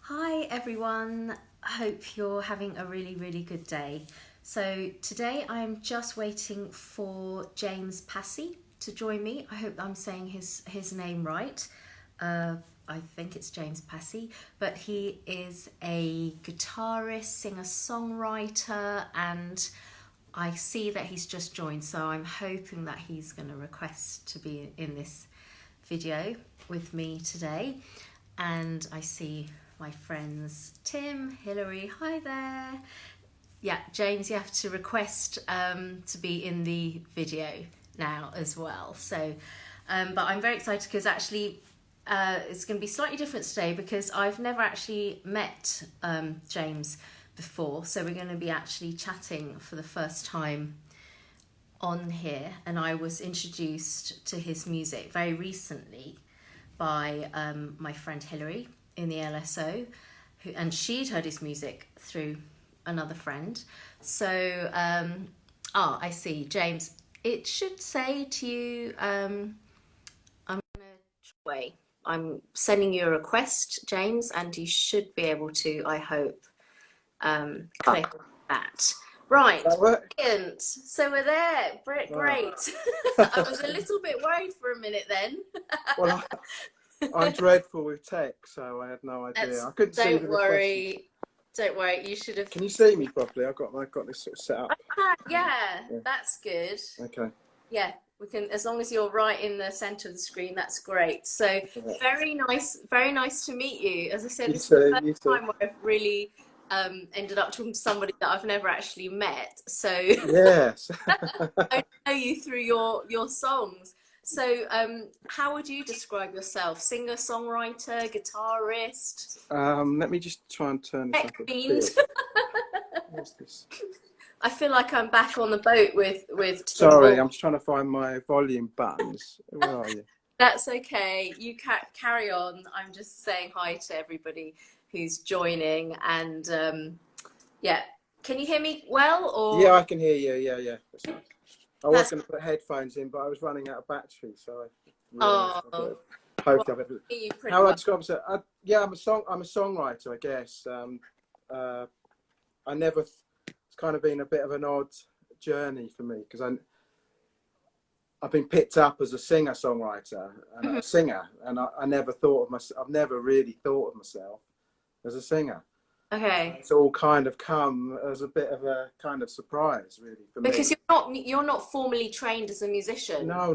Hi everyone, hope you're having a really good day. So today I'm just waiting for James Passey to join me. I hope I'm saying his name right. Uh, I think it's James Passey, but he is a guitarist, singer-songwriter, and I see that he's just joined, so I'm hoping that he's going to request to be in this video with me today. And I see my friends Tim, Hilary, hi there. Yeah, James, you have to request to be in the video now as well. So, but I'm very excited because actually it's going to be slightly different today because I've never actually met James before. So we're going to be actually chatting for the first time on here, and I was introduced to his music very recently by my friend Hilary in the LSO, and she'd heard his music through another friend. So, I see, James. It should say to you, I'm gonna try. I'm sending you a request, James, and you should be able to, I hope, click that. Right, That work? brilliant. So we're there. Great, Wow. great. I was a little bit worried for a minute then. Well, I'm dreadful with tech, so I had no idea. I couldn't see Don't the request. worry. Don't worry. You should have. Can you see me properly? I've got this sort of set up. Yeah, Yeah. that's good. Okay. Yeah, we can, as long as you're right in the center of the screen, that's great. So very nice to meet you. As I said, You this is the too. first You too. time where I've really ended up talking to somebody that I've never actually met. So Yes. I know you through your songs. So how would you describe yourself? Singer, songwriter, guitarist, Let me just try and turn this tech up a fiend? bit. What's this? I feel like I'm back on the boat with Tim Sorry, Ball. I'm just trying to find my volume buttons. Where are you? That's okay. You carry on. I'm just saying hi to everybody who's joining. And yeah, can you hear me well? Yeah, Or I can hear you. Yeah. That's nice. I was that's going to put headphones in, but I was running out of battery, so I realised I oh, better. well, Hopefully, I better. I hear you pretty How would I well. describe myself? Yeah, I'm a songwriter, I guess. Uh, I never. It's kind of been a bit of an odd journey for me because I've been picked up as a singer-songwriter and a singer, and I never thought of myself. I've never really thought of myself as a singer. Okay, It's all kind of come as a bit of a kind of surprise, really, for because me. you're not formally trained as a musician. No.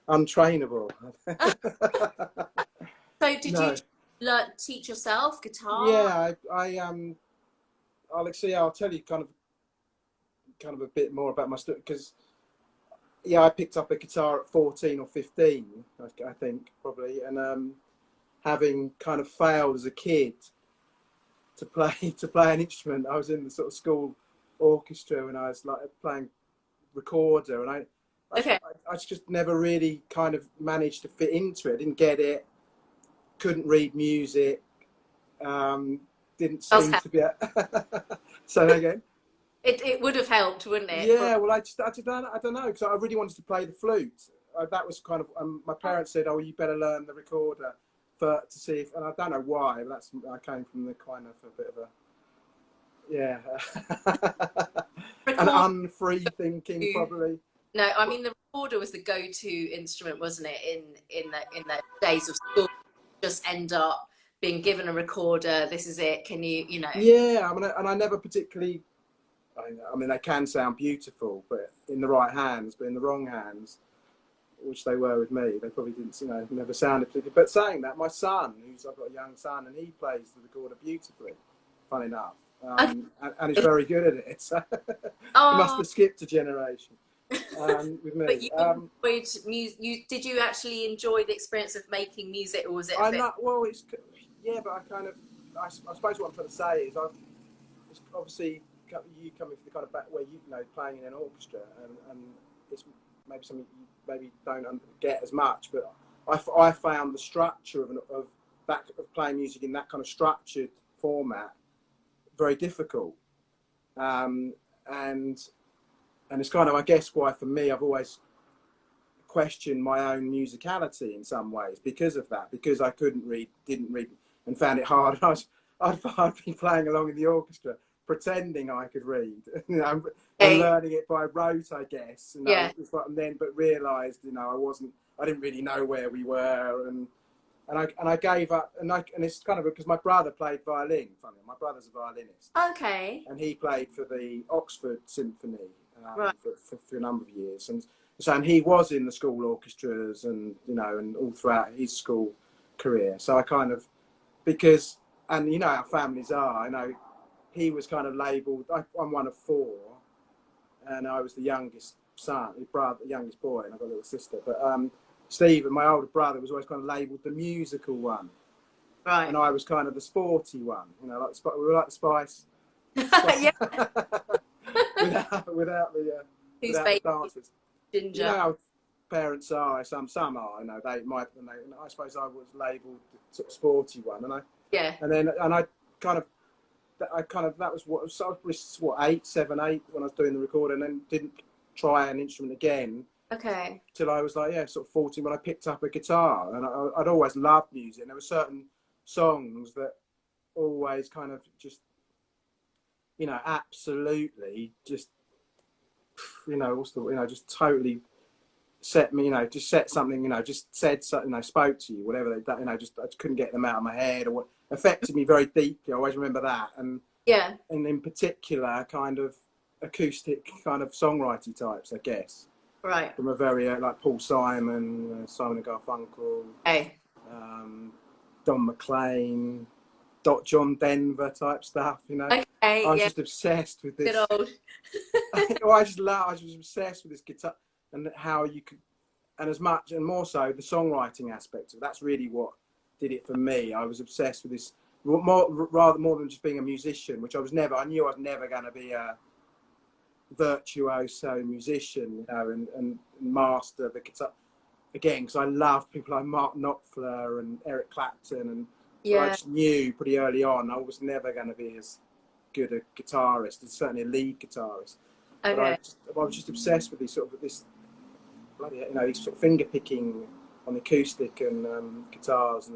I'm untrainable. So did you No. learn teach yourself guitar? Yeah, Alex, yeah, I'll tell you kind of a bit more about my story because yeah, I picked up a guitar at 14 or 15, I think probably, and having kind of failed as a kid to play to play an instrument, I was in the sort of school orchestra and I was like playing recorder, and I, Okay. I just never really kind of managed to fit into it. Didn't get it. Couldn't read music. Um, didn't Does seem help. to be. Say that again. It would have helped, wouldn't it? Yeah, well, I don't know because I really wanted to play the flute. That was kind of my parents said, "Oh, you better learn the recorder to see if." And I don't know why, but I came from the kind of a bit of a an Record. unfree thinking probably. No, I mean the recorder was the go-to instrument, wasn't it? In the days of school, just end up being given a recorder. This is it. Can you? Yeah, I mean, and I never particularly. I mean, they can sound beautiful, but in the right hands, but in the wrong hands, which they were with me, they probably didn't, never sounded particularly. But saying that, my son, I've got a young son, and he plays the recorder beautifully, fun enough, and he's very good at it. So he must Oh, have skipped a generation with but me. you enjoyed music. Did you actually enjoy the experience of making music, or was it a I'm bit? not well. Yeah, but I suppose what I'm trying to say is it's obviously you coming from the kind of back where playing in an orchestra, and it's maybe something you maybe don't get as much, but I found the structure of playing music in that kind of structured format very difficult, and and it's kind of, I guess, why for me I've always question my own musicality in some ways because of that, because I didn't read, and found it hard. I'd be playing along in the orchestra, pretending I could read, you know, and learning it by rote, I guess. You know, Yeah. and then, but realised, you know, I didn't really know where we were, and I gave up, and it's kind of because my brother played violin. Funny, my brother's a violinist. Okay. And he played for the Oxford Symphony Right. for a number of years, and he was in the school orchestras, and you know, and all throughout his school career. So I kind of, because, and you know how families are, you know, he was kind of labelled. I'm one of four, and I was the youngest son, the youngest boy, and I've got a little sister. But Stephen, my older brother, was always kind of labelled the musical one, Right. and I was kind of the sporty one. You know, like we were like the Spice. Yeah. without the dancers. Ginger. You know how parents are. Some are. You know, they might. I suppose I was labelled the sort of sporty one, and I kind of that was what. So I was what 7, 8 when I was doing the recording, and then didn't try an instrument again. Okay. Till I was like, sort of 14 when I picked up a guitar, and I'd always loved music. And there were certain songs that always kind of just, you know, absolutely just, you know, just totally set me, you know, just set something, you know, just said something, you know, spoke to you, whatever they, you know, just I just couldn't get them out of my head, or what affected me very deeply. I always remember that, and in particular, kind of acoustic kind of songwriting types, I guess. Right. From a very like Paul Simon, Simon and Garfunkel, Don McLean, John Denver type stuff, you know. Okay, I was just obsessed with this. Good old. I was obsessed with this guitar, and how you could, and as much and more so the songwriting aspect of it. That's really what did it for me. I was obsessed with this rather more than just being a musician, which I was never. I knew I was never going to be a virtuoso musician, you know, and master the guitar again, because I loved people like Mark Knopfler and Eric Clapton, and I just knew pretty early on I was never going to be as good a guitarist, and certainly a lead guitarist. Okay. But I was just obsessed with these sort of finger picking on acoustic and guitars,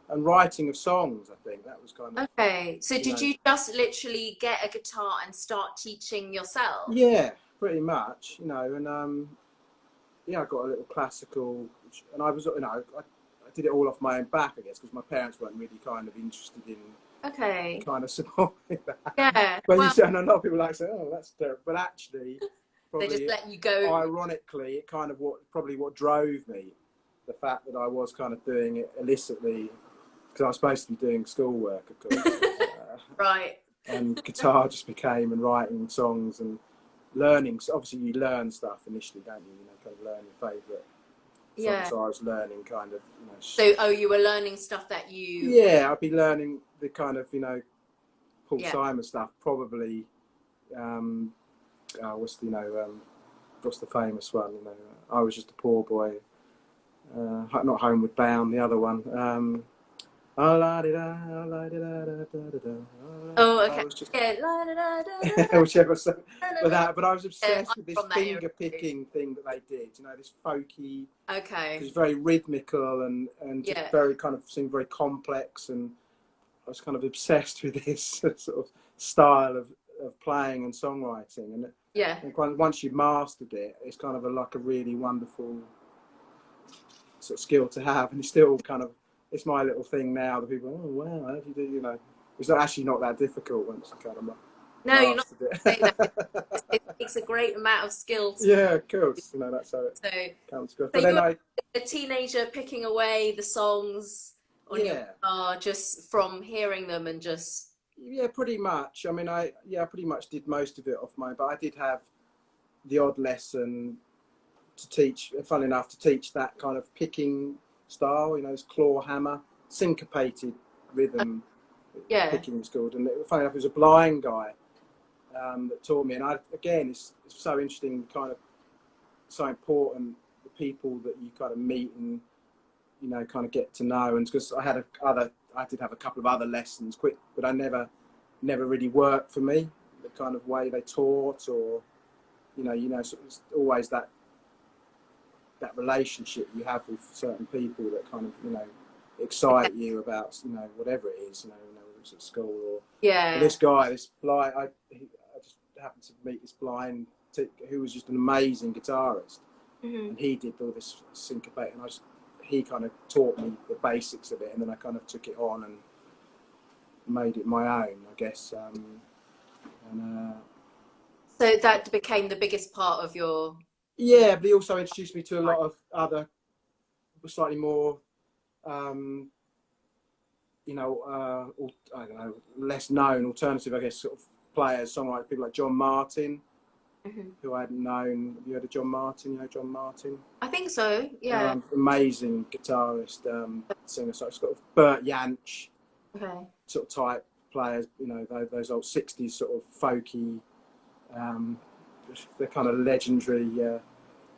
and writing of songs. I think that was kind of. Okay. So did you just literally get a guitar and start teaching yourself? Yeah, pretty much. You know, and I got a little classical, and I was, you know, I did it all off my own back, I guess, because my parents weren't really kind of interested in. Okay. Kind of supporting that. Yeah. But you say, and a lot of people like say, "Oh, that's terrible," but actually, probably, they just let you go. Ironically, it kind of what drove me, the fact that I was kind of doing it illicitly, because I was supposed to be doing schoolwork, of course. Right. And guitar just became, and writing songs and learning. So obviously, you learn stuff initially, don't you? You know, kind of learn your favourite. Yeah. So I was learning kind of, you know. So, you were learning stuff that you. Yeah, I'd be learning the kind of, you know, Paul Simon stuff, probably. What's the famous one? You know, I was just a poor boy. Not Homeward Bound, the other one. Oh, okay. Whichever song. But I was obsessed with this finger picking thing that they did. You know, this folky. Okay. It was very rhythmical and just very kind of seemed very complex, and I was kind of obsessed with this sort of style of playing and songwriting. And once you've mastered it, it's kind of like a really wonderful sort of skill to have, and it's still kind of. It's my little thing now that people, oh wow, how do you do? You know, it's actually not that difficult once you kind of. No, you're not saying that. It takes a great amount of skill. Yeah, of course. You know, that's how it comes good. But then a teenager picking away the songs on your guitar just from hearing them and just. Yeah, pretty much. I mean, I pretty much did most of it off mine, but I did have the odd lesson to teach. Fun enough to teach that kind of picking style, you know, this claw hammer, syncopated rhythm. Picking was called, and funny enough, it was a blind guy that taught me. And it's so interesting, kind of so important, the people that you kind of meet and, you know, kind of get to know. And because I did have a couple of other lessons, quick, but I never really worked for me. The kind of way they taught, or you know, so it's always that that relationship you have with certain people that kind of, you know, excite you about, you know, whatever it is, you know, whether it's at school or this guy, this blind. I just happened to meet this blind who was just an amazing guitarist, and he did all this syncopate, and he kind of taught me the basics of it, and then I kind of took it on and made it my own, I guess. So that became the biggest part of your... Yeah, but he also introduced me to a lot of other slightly more, you know, I don't know, less known alternative, I guess, sort of players, songwriters, people like John Martin, who I hadn't known. Have you heard of John Martin? You know John Martin? I think so, yeah. Amazing guitarist, singer, sort of Bert Jansch, sort of type players, you know, those old 60s sort of folky, the kind of legendary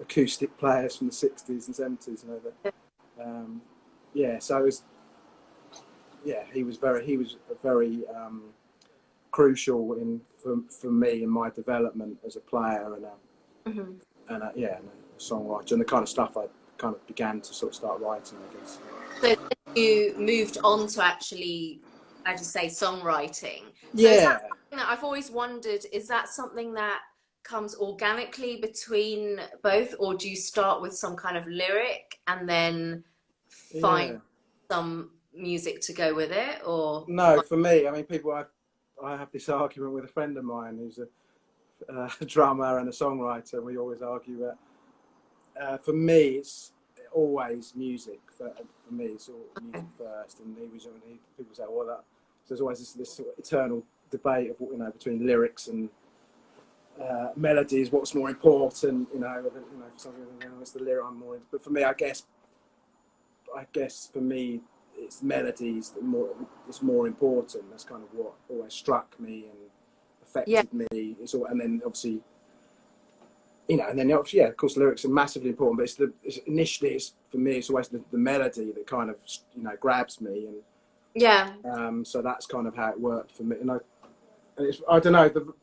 acoustic players from the 60s and 70s, you know. Yeah, so it was, yeah, he was very crucial for me in my development as a player and a songwriter, and the kind of stuff I kind of began to sort of start writing, I guess. So you moved on to actually, as you say, songwriting. So yeah. Is that something that I've always wondered, is that something that comes organically between both, or do you start with some kind of lyric and then find some music to go with it? Or no, for me, I mean, I have this argument with a friend of mine who's a drummer and a songwriter. We always argue that for me it's always music. For me it's all music first, and people say, well, so there's always this sort of eternal debate of, you know, between lyrics and melodies, what's more important, you know, for something, you know, it's the lyric I'm more into. But for me, I guess for me it's melodies that it's more important. That's kind of what always struck me and affected me. It's all, and then obviously, you know, and then obviously, of course, lyrics are massively important. But initially for me, it's always the melody that kind of, you know, grabs me, and so that's kind of how it worked for me. And I don't know, the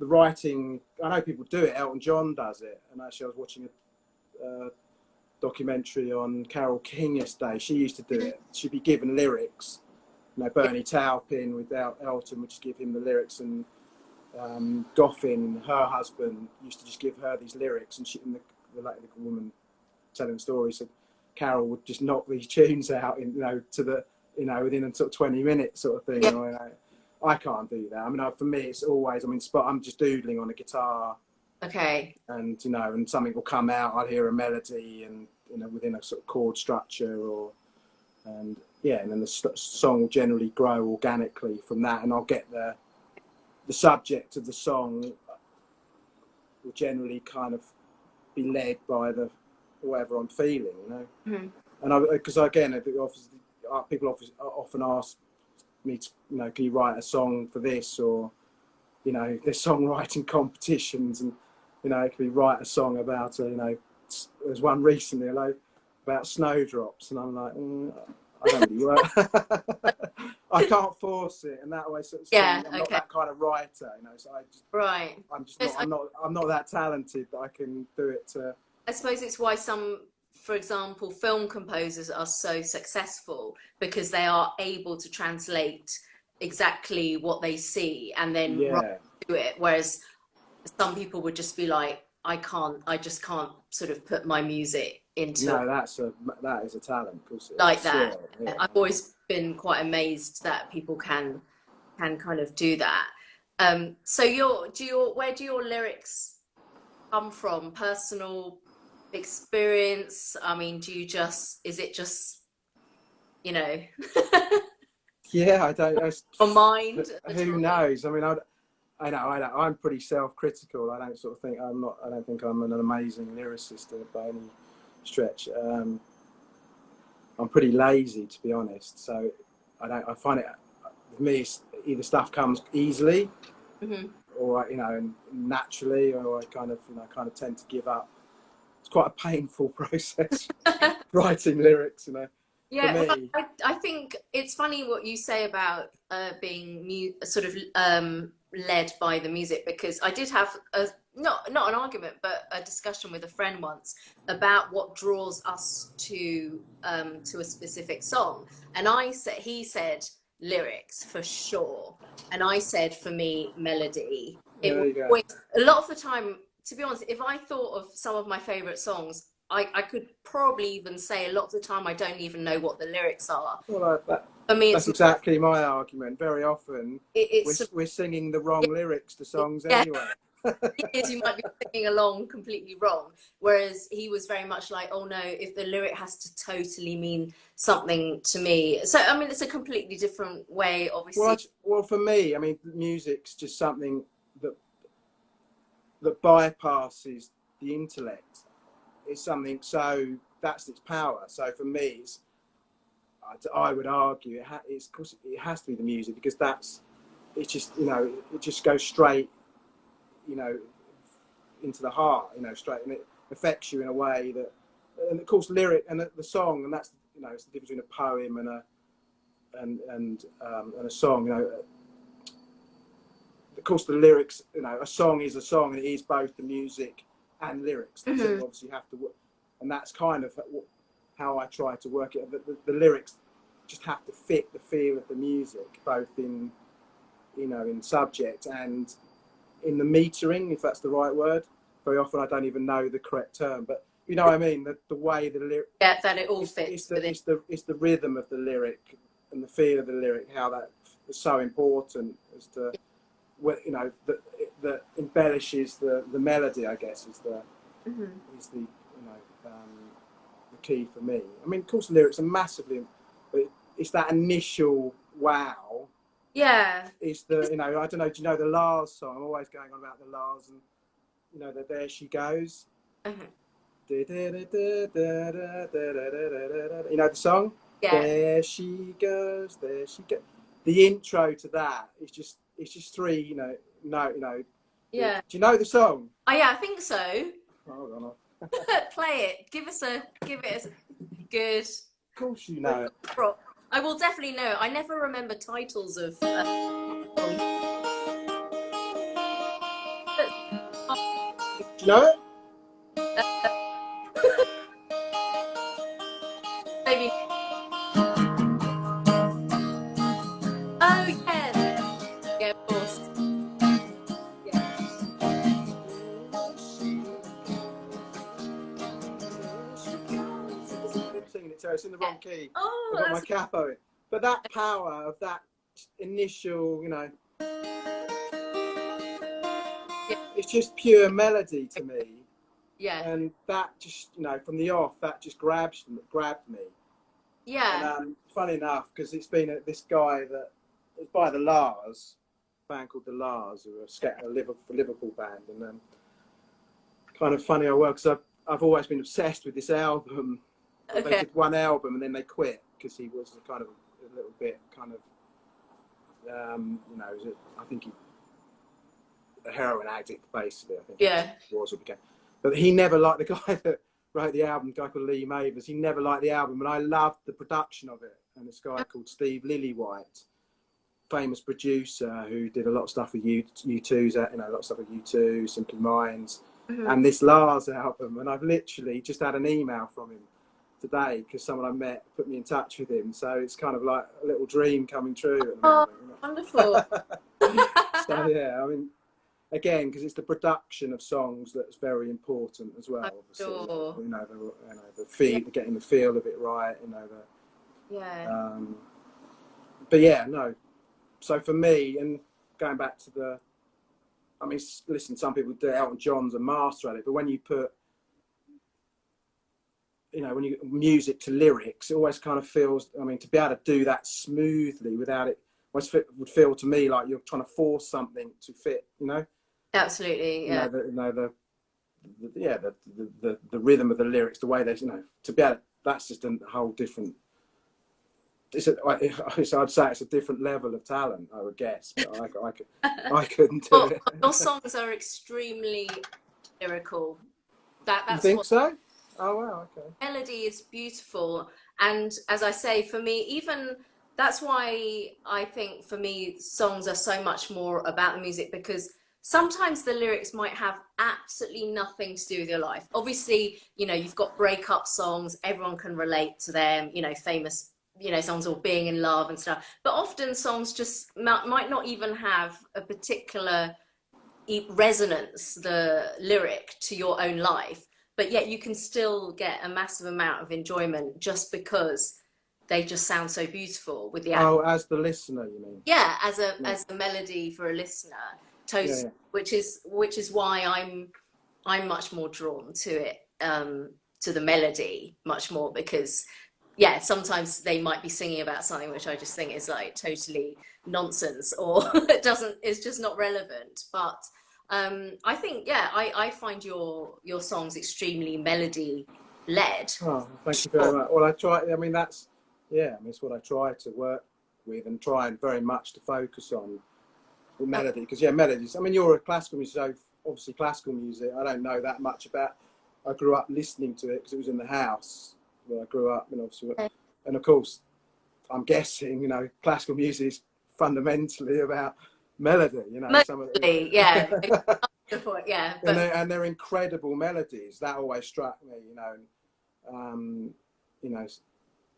writing. I know people do it. Elton John does it, and actually, I was watching a documentary on Carole King yesterday. She used to do it. She'd be given lyrics. You know, Bernie Taupin with Elton would just give him the lyrics, and Goffin, her husband, used to just give her these lyrics, and the woman telling the story said Carole would just knock these tunes out, you know, within a sort of 20 minutes sort of thing. You know, I can't do that. I mean, for me, it's always, I'm just doodling on a guitar. Okay. And, you know, and something will come out, I'll hear a melody and, you know, within a sort of chord structure and then the song will generally grow organically from that, and I'll get the subject of the song will generally kind of be led by whatever I'm feeling, you know. And because again, people often ask me to, you know, can you write a song for this, or, you know, there's songwriting competitions, and, you know, it could be write a song about, you know, there's one recently, about snowdrops, and I'm like, I don't really work. I can't force it, and that way, sort of, I'm not that kind of writer, you know. So I just, I'm not that talented that I can do it. I suppose it's why some, for example, film composers are so successful, because they are able to translate exactly what they see and then write to it. Whereas some people would just be like, I just can't sort of put my music into. No, that is a talent, like that. Yeah. I've always been quite amazed that people can kind of do that. So where do your lyrics come from? Personal experience? I mean, is it just, you know? Yeah, I don't. Or mind? Who knows? I mean, I know. I'm pretty self-critical. I don't think I'm an amazing lyricist by any stretch. I'm pretty lazy, to be honest. So I find it, with me, either stuff comes easily, or, you know, naturally, or I kind of tend to give up. It's quite a painful process writing lyrics, you know. Yeah, well, I think it's funny what you say about being sort of led by the music, because I did have not an argument, but a discussion with a friend once about what draws us to a specific song. And he said lyrics for sure, and I said for me melody. Yeah, It there was you go. always, a lot of the time, to be honest, if I thought of some of my favorite songs, I could probably even say a lot of the time I don't even know what the lyrics are. Well, For me, that's it's exactly my argument. Very often, it's we're singing the wrong yeah, lyrics to songs yeah, anyway. is you might be singing along completely wrong. Whereas he was very much like, oh no, if the lyric has to totally mean something to me. So, I mean, it's a completely different way, obviously. Well, for me, I mean, music's just something that bypasses the intellect. It's something, so that's its power. So for me, I would argue of course it has to be the music, because it's just, it just goes straight, you know, into the heart, straight, and it affects you in a way that, and of course lyric and the song, and that's, it's the difference between a poem and a song, of course the lyrics, a song is a song, and it is both the music and lyrics. Mm-hmm. So obviously you have to work, and that's kind of how I try to work it. The lyrics just have to fit the feel of the music, both in, in subject and in the metering, if that's the right word. Very often I don't even know the correct term, but you know what I mean. The way the lyric, Yeah, that it all fits within. It's the rhythm of the lyric and the feel of the lyric, how that is so important as to what, that embellishes the melody, I guess, is the the key for me. I mean, of course, lyrics are massively, but it's that initial wow. Yeah. It's the, I don't know, do you know the Lars song? I'm always going on about the Lars, and the There She Goes. Uh-huh. You know the song? Yeah. There she goes, there she goes. The intro to that is just, it's just three, Yeah. Do you know the song? Oh yeah, I think so. Hold on. Play it. Give it a good. Of course you know it. I will definitely know. I never remember titles of. Do you know it? Maybe. Oh yes. Yeah, of course. Yeah. I'm singing it, so it's in the wrong key. Oh, I've got my capo in. But that power of that initial, it's just pure melody to me. Yeah. And that just, from the off, that just grabbed me. Yeah. And funny enough, because it's been this guy that, it's by the Lars, a band called the Lars, who are a Liverpool band, and kind of funny I work, because I've always been obsessed with this album. Okay. They did one album and then they quit because he was kind of a little bit kind of, I think he a heroin addict basically. I think he was or became. But he never liked the guy that wrote the album, a guy called Lee Mavers. He never liked the album, and I loved the production of it. And this guy called Steve Lillywhite, famous producer who did a lot of stuff with U2's, a lot of stuff with U2, Simple Minds, and this Lars album. And I've literally just had an email from him today because someone I met put me in touch with him. So it's kind of like a little dream coming true at the moment. Wonderful. So yeah, I mean, again, because it's the production of songs that's very important as well. Obviously, sure. The feel, getting the feel of it right. Yeah. But yeah, no. So for me, and going back to I mean, listen, some people do Elton John's a master at it, but when you put, when you music to lyrics, it always kind of feels, I mean, to be able to do that smoothly without it, would feel to me like you're trying to force something to fit, Absolutely, yeah. The rhythm of the lyrics, the way they, to be able, that's just a whole different. I'd say it's a different level of talent, I would guess, but I couldn't do it. Your songs are extremely lyrical. That's you think so? Oh wow, okay. Melody is beautiful, and as I say, for me, even that's why I think for me songs are so much more about the music, because sometimes the lyrics might have absolutely nothing to do with your life. Obviously, you know, you've got breakup songs, everyone can relate to them, you know, famous, you know, songs or being in love and stuff. But often songs just might not even have a particular resonance, the lyric, to your own life, but yet you can still get a massive amount of enjoyment just because they just sound so beautiful with the Oh, as the listener, you mean? yeah, Yeah, as a melody for a listener, yeah, toast, yeah. which is why I'm much more drawn to it, to the melody much more, because yeah, sometimes they might be singing about something which I just think is like totally nonsense, or it doesn't, it's just not relevant. But I think, yeah, I find your songs extremely melody led. Oh, thank you very much. Well, I try. I mean, that's yeah. I mean, it's what I try to work with and try and very much to focus on the melody. Because yeah, melodies. I mean, you're a classical musician, so obviously classical music. I don't know that much about. I grew up listening to it because it was in the house where I grew up, and obviously, and of course, I'm guessing, you know, classical music is fundamentally about melody. You know, some of it. Mostly, yeah. Yeah, And but they're incredible melodies. That always struck me, you know. You know,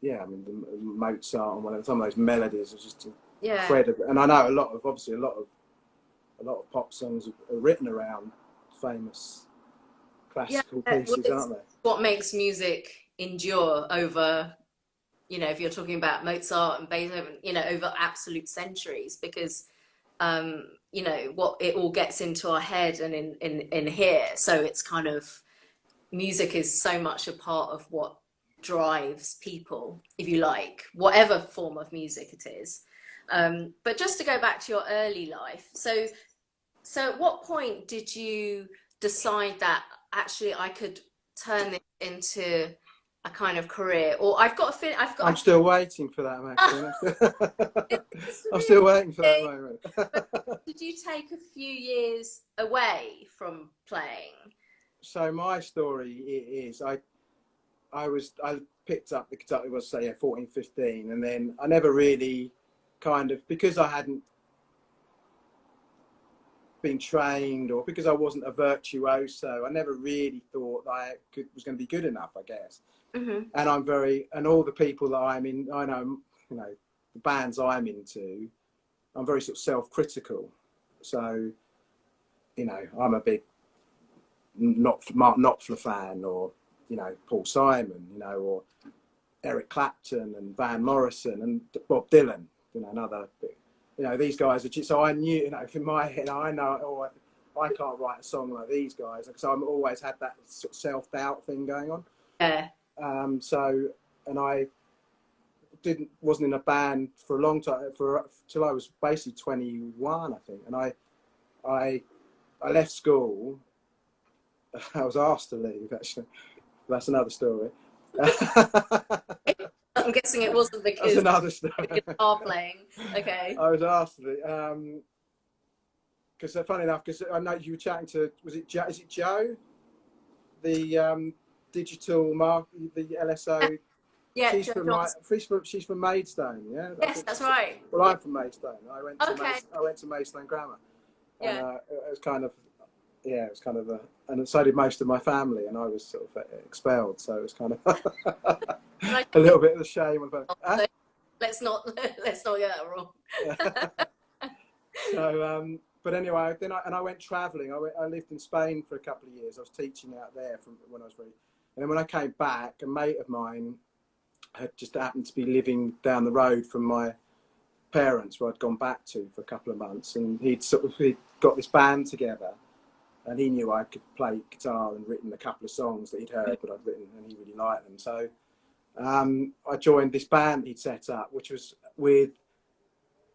yeah. I mean, the Mozart and whatever. Some of those melodies are just yeah, incredible. And I know obviously, a lot of pop songs are written around famous yeah, classical well, pieces, it's aren't they? what makes music endure over, you know, if you're talking about Mozart and Beethoven, you know, over absolute centuries, because you know, what it all gets into our head and in here. So it's kind of, music is so much a part of what drives people, if you like, whatever form of music it is. But just to go back to your early life, so at what point did you decide that actually I could turn this into a kind of career? Or I've got a feeling, I'm still waiting for that, Maxine. it's I'm still waiting for that really, moment. but did you take a few years away from playing? So my story is I picked up the guitar, it was say 14, 15, and then I never really kind of, because I hadn't been trained or because I wasn't a virtuoso, I never really thought that was going to be good enough, I guess. Mm-hmm. And and all the people that I'm in, I know, you know, the bands I'm into, I'm very sort of self-critical. So, you know, I'm a big Mark Knopfler fan, or, you know, Paul Simon, you know, or Eric Clapton and Van Morrison and Bob Dylan, you know, another big, you know, these guys are just, so I knew, you know, in my head, I know, oh, I can't write a song like these guys, because I've always had that sort of self-doubt thing going on. Yeah. So, and I wasn't in a band for a long time, till I was basically 21, I think. And I left school. I was asked to leave, actually. That's another story. I'm guessing it wasn't That's because another story. guitar playing. Okay. I was asked to leave. Because funny enough, because I know you were chatting to, is it Joe? The digital mark, the LSO. Yeah, She's Joe from Johnson. she's from Maidstone, yeah. Yes, that's right. Well, Yeah. I'm from Maidstone. Okay. I went to Maidstone Grammar, and Yeah. it was kind of, yeah, it was kind of and so did most of my family, and I was sort of expelled, so it was kind of But a little bit of a shame about. let's not let's not get that wrong. So, but anyway, then I went travelling. I lived in Spain for a couple of years. I was teaching out there from when I was and then when I came back, a mate of mine had just happened to be living down the road from my parents, where I'd gone back to for a couple of months, and he'd got this band together, and he knew I could play guitar and written a couple of songs that he'd heard that I'd written, and he really liked them. So I joined this band he'd set up, which was with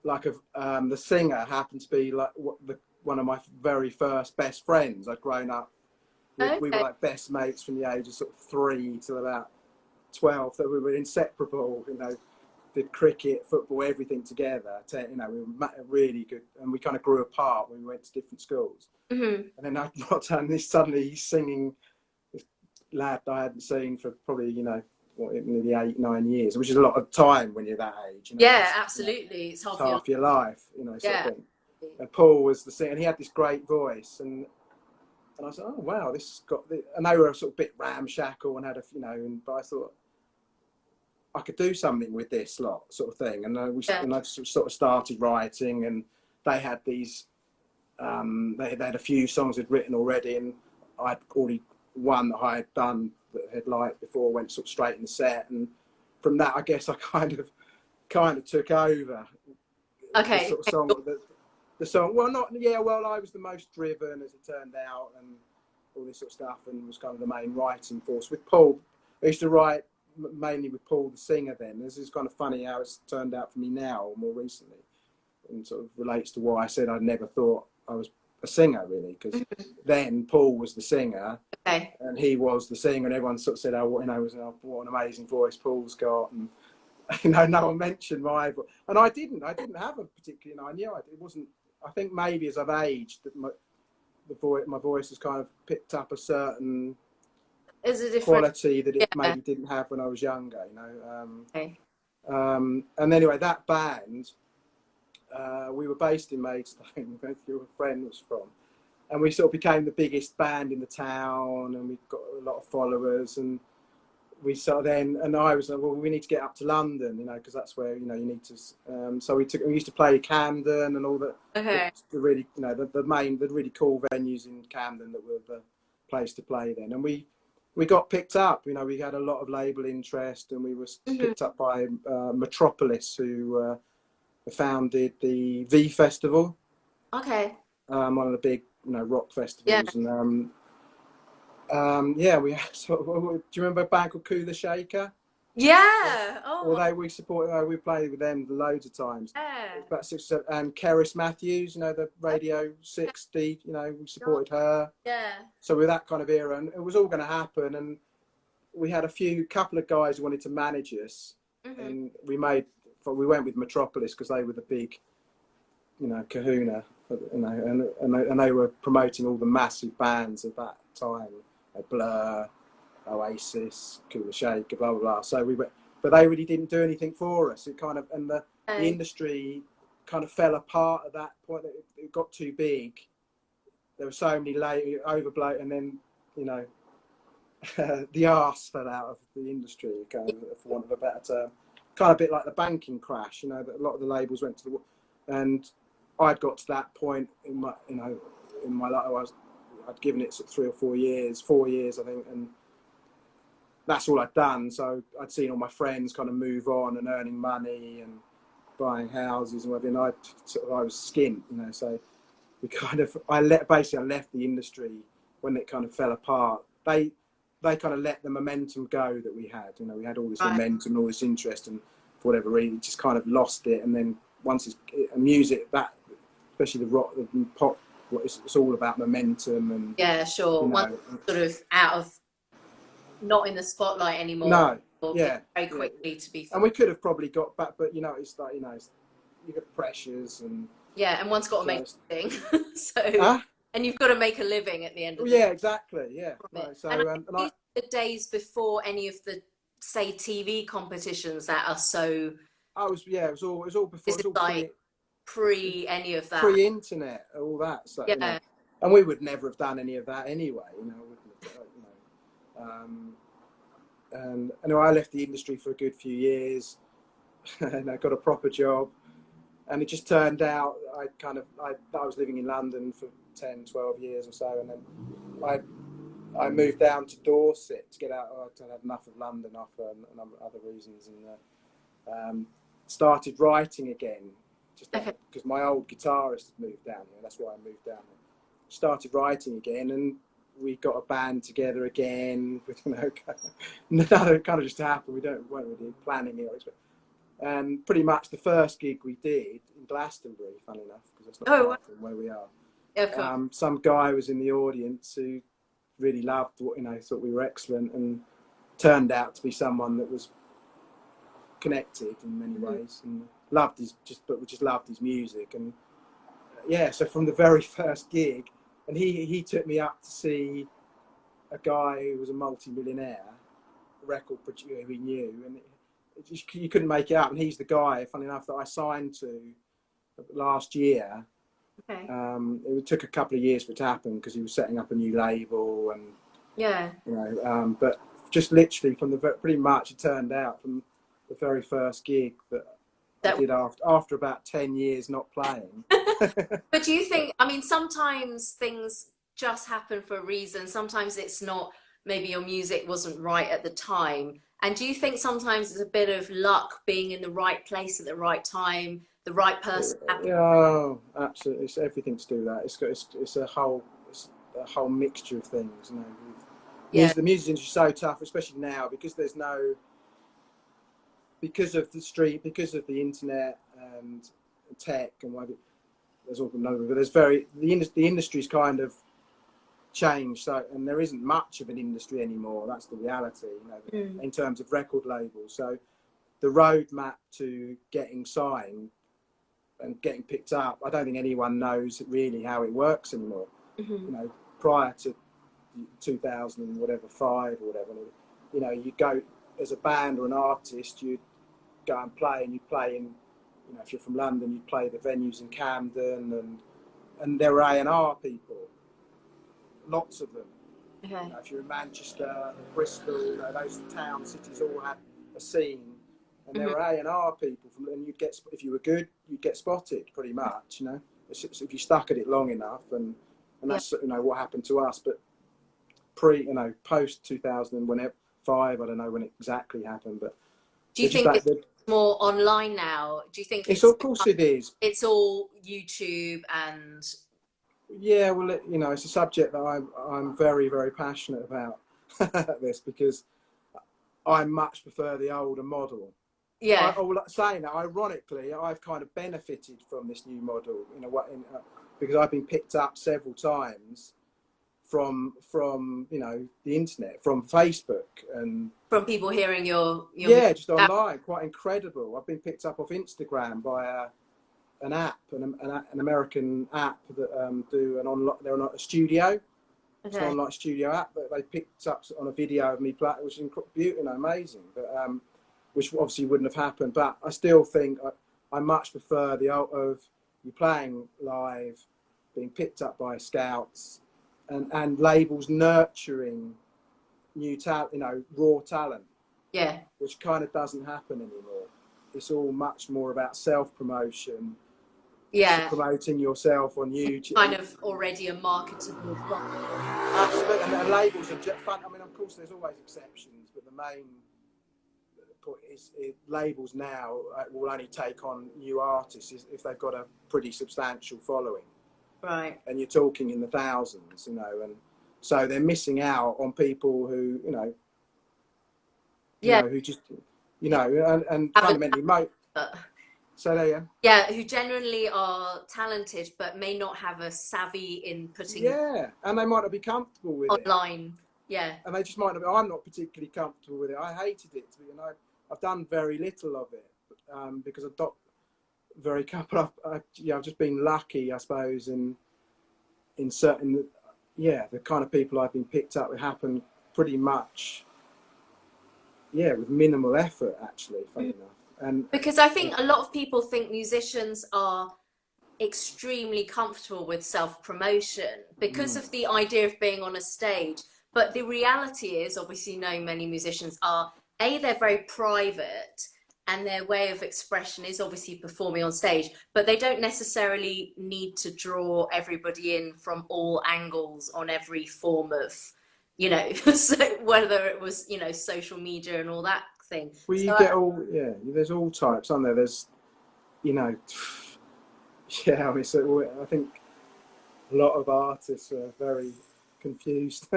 like the singer happened to be like one of my very first best friends. I'd grown up with. We were Okay. like best mates from the age of sort of 3 till about 12. That we were inseparable, you know, did cricket, football, everything together. You know, we were really good, and we kind of grew apart when we went to different schools. Mm-hmm. And then I got down this, suddenly he's singing, this lad I hadn't seen for probably, you know, nearly 8, 9 years, which is a lot of time when you're that age. You know, Yeah, it's, absolutely. you know, It's it's half your life. half your life, you know, sort Yeah. of thing. And Paul was the singer, and he had this great voice, and I was like, oh wow, this has got the, and they were sort of a bit ramshackle and had a, you know, but I thought I could do something with this lot, sort of thing, and I sort of started writing, and they had these, they had a few songs I'd written already, and I'd already one that I had done that I had liked before, went sort of straight in the set, and from that I guess I kind of took over. Okay. The sort of song, the song. Well, not yeah. Well, I was the most driven, as it turned out, and all this sort of stuff, and was kind of the main writing force. With Paul, I used to write mainly with Paul, the singer. Then this is kind of funny how it's turned out for me now, more recently, and sort of relates to why I said I never thought I was a singer, really, because then Paul was the singer, and he was the singer, and everyone sort of said, "Oh, you know, what an amazing voice Paul's got," and you know, no one mentioned my voice, and I didn't have a particular, you know, I knew it wasn't. I think maybe as I've aged, that my voice has kind of picked up a certain quality that it maybe didn't have when I was younger, you know. And anyway, that band, we were based in Maidstone, where your friend was from, and we sort of became the biggest band in the town, and we got a lot of followers, and we saw then, and I was like, well, we need to get up to London, you know, because that's where, you know, you need to. So we used to play Camden and all the really, you know, the really cool venues in Camden that were the place to play then. And we got picked up, you know, we had a lot of label interest, and we were picked up by Metropolis, who founded the V Festival. Okay. One of the big, you know, rock festivals, and yeah, we sort of, do you remember a band called Kula Shaker? Yeah. Oh. Well, we supported. We played with them loads of times. Yeah. About 6 or 7, and Keris Matthews, you know, the Radio 60. You know, we supported her. Yeah. So with that kind of era, and it was all going to happen, and we had couple of guys who wanted to manage us, and we went with Metropolis because they were the big, you know, kahuna, you know, and they were promoting all the massive bands of that time. Blur, Oasis, Kula Shaker, blah blah blah. So we went, but they really didn't do anything for us. It kind of, and the industry kind of fell apart at that point. It got too big. There were so many overblown, and then, you know, the arse fell out of the industry, kind of, for want of a better term. Kind of a bit like the banking crash, you know, that a lot of the labels went to the, and I'd got to that point in my, you know, in my life. I'd given it sort of 3 or 4 years, 4 years, I think, and that's all I'd done. So I'd seen all my friends kind of move on and earning money and buying houses and whatever, and I was skint, you know. So we kind of, I left the industry when it kind of fell apart. They kind of let the momentum go that we had. You know, we had all this momentum, all this interest, and for whatever reason, just kind of lost it. And then once it's music, that, especially the rock, the pop, it's all about momentum and sure. You know, once sort of out of, not in the spotlight anymore. No, yeah, very quickly to be. And we could have probably got back, but you know, it's like, you know, you got pressures and and one's got to make a living. So and you've got to make a living at the end of the day. Exactly, yeah. Right. So and the days before any of the, say, TV competitions that are so. It was all before. It was all pre any of that, pre-internet, all that. So, you know, and we would never have done any of that anyway. You know, and anyway, I left the industry for a good few years, and I got a proper job. And it just turned out I was living in London for 10, 12 years or so, and then I moved down to Dorset to get out. I had enough of London for a number of other reasons, and started writing again. Just because my old guitarist had moved down there, that's why I moved down there. Started writing again, and we got a band together again. You know, it kind of just happened. We weren't really planning it, and pretty much the first gig we did in Glastonbury, funny enough, because that's not far from where we are. Some guy was in the audience who really loved what, you know, thought we were excellent, and turned out to be someone that was connected in many ways, and loved his music. And so from the very first gig, and he took me up to see a guy who was a multi-millionaire record producer who he knew, and you couldn't make it up. And he's the guy, funny enough, that I signed to last year Okay. It took a couple of years for it to happen because he was setting up a new label, and Yeah. you know, but just literally from the pretty much it turned out from the very first gig that I That. did after about 10 years not playing. But do you think, I mean, sometimes things just happen for a reason. Sometimes it's not, maybe your music wasn't right at the time. And do you think sometimes it's a bit of luck being in the right place at the right time, the right person happened? Yeah, absolutely. It's everything to do with that. It's a whole mixture of things. You know, Yeah. the music industry is so tough, especially now because of the street, because of the internet and tech and whatever. There's all no, but the industry's kind of changed. So, and there isn't much of an industry anymore. That's the reality, you know, in terms of record labels. So, the roadmap to getting signed and getting picked up, I don't think anyone knows really how it works anymore. You know, prior to 2000 and whatever 5 or whatever, you know, you go as a band or an artist, you go and play, and you play in, you know, if you're from London, you play the venues in Camden, and there were A&R people, lots of them. Okay. You know, if you're in Manchester, Bristol, you know, those cities all had a scene, and there were A&R people and you'd get, if you were good, you'd get spotted pretty much, you know, if you stuck at it long enough, and that's, you know, what happened to us. But you know, post 2005, I don't know when it exactly happened, but Do you think it's more online now? Do you think it's of course it is. It's all YouTube and... Yeah, well, you know, it's a subject that I'm very, very passionate about this, because I much prefer the older model. Yeah. Saying that, ironically, I've kind of benefited from this new model, you know, because I've been picked up several times from you know, the internet, from Facebook, and from people hearing your yeah, just online. Quite incredible. I've been picked up off Instagram by an app, an American app that do they're on a studio. It's an online studio app that they picked up on a video of me playing, which was beautiful, you know, amazing. But which obviously wouldn't have happened. But I still think I much prefer the art of you playing live, being picked up by scouts, and labels nurturing new talent, you know, raw talent. Yeah. Which kind of doesn't happen anymore. It's all much more about self-promotion. Yeah. Promoting yourself on YouTube. Kind of already a marketable product. Absolutely. And labels are fun. I mean, of course, there's always exceptions, but the main point is labels now will only take on new artists if they've got a pretty substantial following. Right. And you're talking in the thousands, you know, and so they're missing out on people who, you know, who just, you know, and fundamentally so there, who genuinely are talented but may not have a savvy in putting and they might not be comfortable with online. And they just might not be. I'm not particularly comfortable with it. I hated it, and I've done very little of it because I've got very couple. I've just been lucky, I suppose, in certain, the kind of people I've been picked up. It happened pretty much, with minimal effort, actually, funny enough. And because I think a lot of people think musicians are extremely comfortable with self-promotion because of the idea of being on a stage. But the reality is, obviously, knowing many musicians are, they're very private, and their way of expression is obviously performing on stage, but they don't necessarily need to draw everybody in from all angles on every form of, you know, so whether it was, you know, social media and all that thing. Well, you get all, there's all types, aren't there? There's, you know, I mean, so I think a lot of artists are very confused,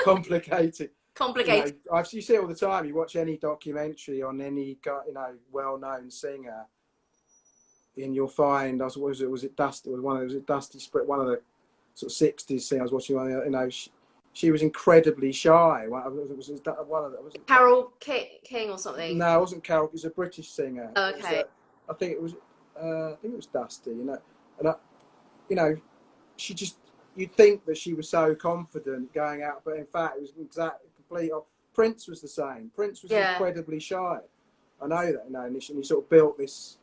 complicated. Complicated. You know, you see it all the time. You watch any documentary on any, you know, well-known singer, and you'll find, was it Dusty? Was it Dusty Sprit? One of the sort of 60s singers. I was watching one. You know, she was incredibly shy. Carol King or something. No, it wasn't Carol. It was a British singer. Oh, okay. I think it was Dusty. You know, and you know, she just, you'd think that she was so confident going out, but in fact, it was exactly complete. Prince was the same. Prince was incredibly shy. I know that. You know, and he sort of built this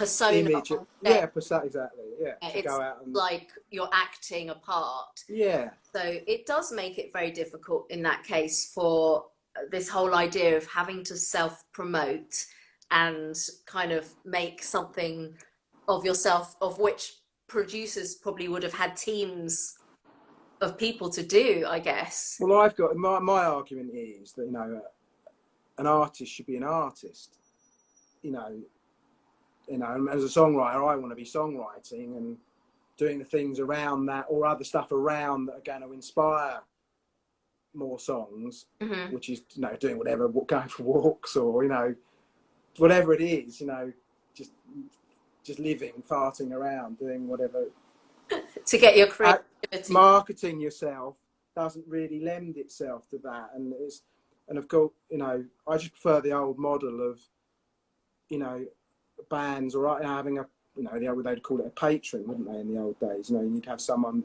persona image. on Yeah, stage. exactly. Yeah, to It's go out and like you're acting a part. yeah. So it does make it very difficult in that case for this whole idea of having to self-promote and kind of make something of yourself, of which producers probably would have had teams of people to do, I guess. Well, I've got my argument is that an artist should be an artist. You know, and as a songwriter, I want to be songwriting and doing the things around that or other stuff around that are going to inspire more songs, Mm-hmm. which is doing whatever, going for walks or whatever it is, just living, farting around, doing whatever. To get your creativity. Marketing yourself doesn't really lend itself to that, and of course, I just prefer the old model of, bands or having a, they'd call it a patron, wouldn't they, in the old days? You'd have someone,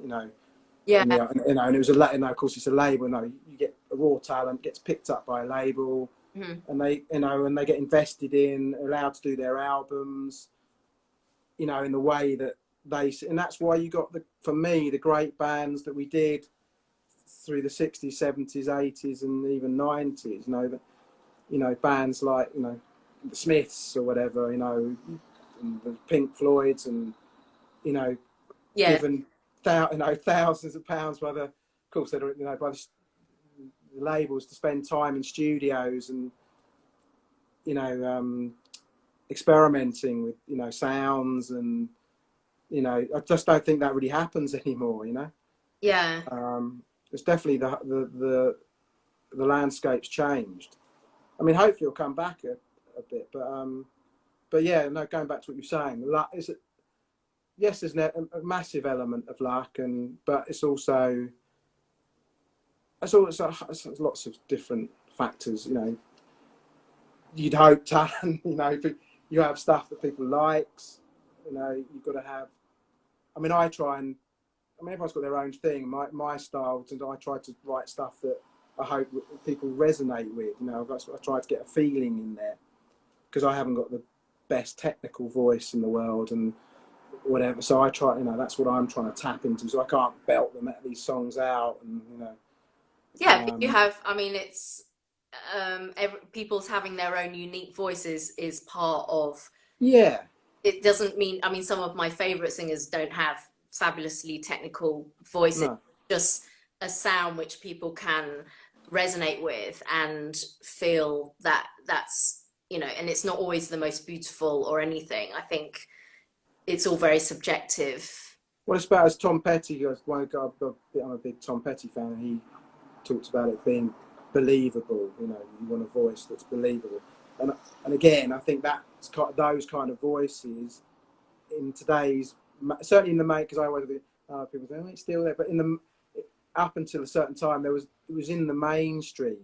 Yeah. and it was of course it's a label. You get a raw talent gets picked up by a label, Mm-hmm. and they get invested in, allowed to do their albums, in the way that and that's why you got for me, the great bands that we did through the 60s, 70s, 80s, and even 90s. Bands like the Smiths or whatever, and the Pink Floyds, and Yeah. given thousands of pounds by of course, by the labels to spend time in studios and experimenting with sounds, and I just don't think that really happens anymore. Yeah. It's definitely the landscape's changed. I mean, hopefully it'll come back a bit, but yeah, no, going back to what you're saying, luck is it. Yes, there's a massive element of luck, but it's also lots of different factors. You'd hope talent. You have stuff that people likes. You've got to have. I mean, everyone's got their own thing. My style, and I try to write stuff that I hope people resonate with. I try to get a feeling in there, because I haven't got the best technical voice in the world and whatever. So I try, that's what I'm trying to tap into. So I can't belt them at these songs out, and Yeah, you have, I mean, it's people's having their own unique voices is part of. Yeah. It doesn't mean, I mean, some of my favorite singers don't have fabulously technical voices, No. just a sound which people can resonate with and feel that's, and it's not always the most beautiful or anything. I think it's all very subjective. Well, it's about, as Tom Petty, I'm a big Tom Petty fan, and he talks about it being believable. You want a voice that's believable, and again, I think that's those kind of voices in today's, certainly in the main, because I always people say, oh, it's still there, but up until a certain time, it was in the mainstream.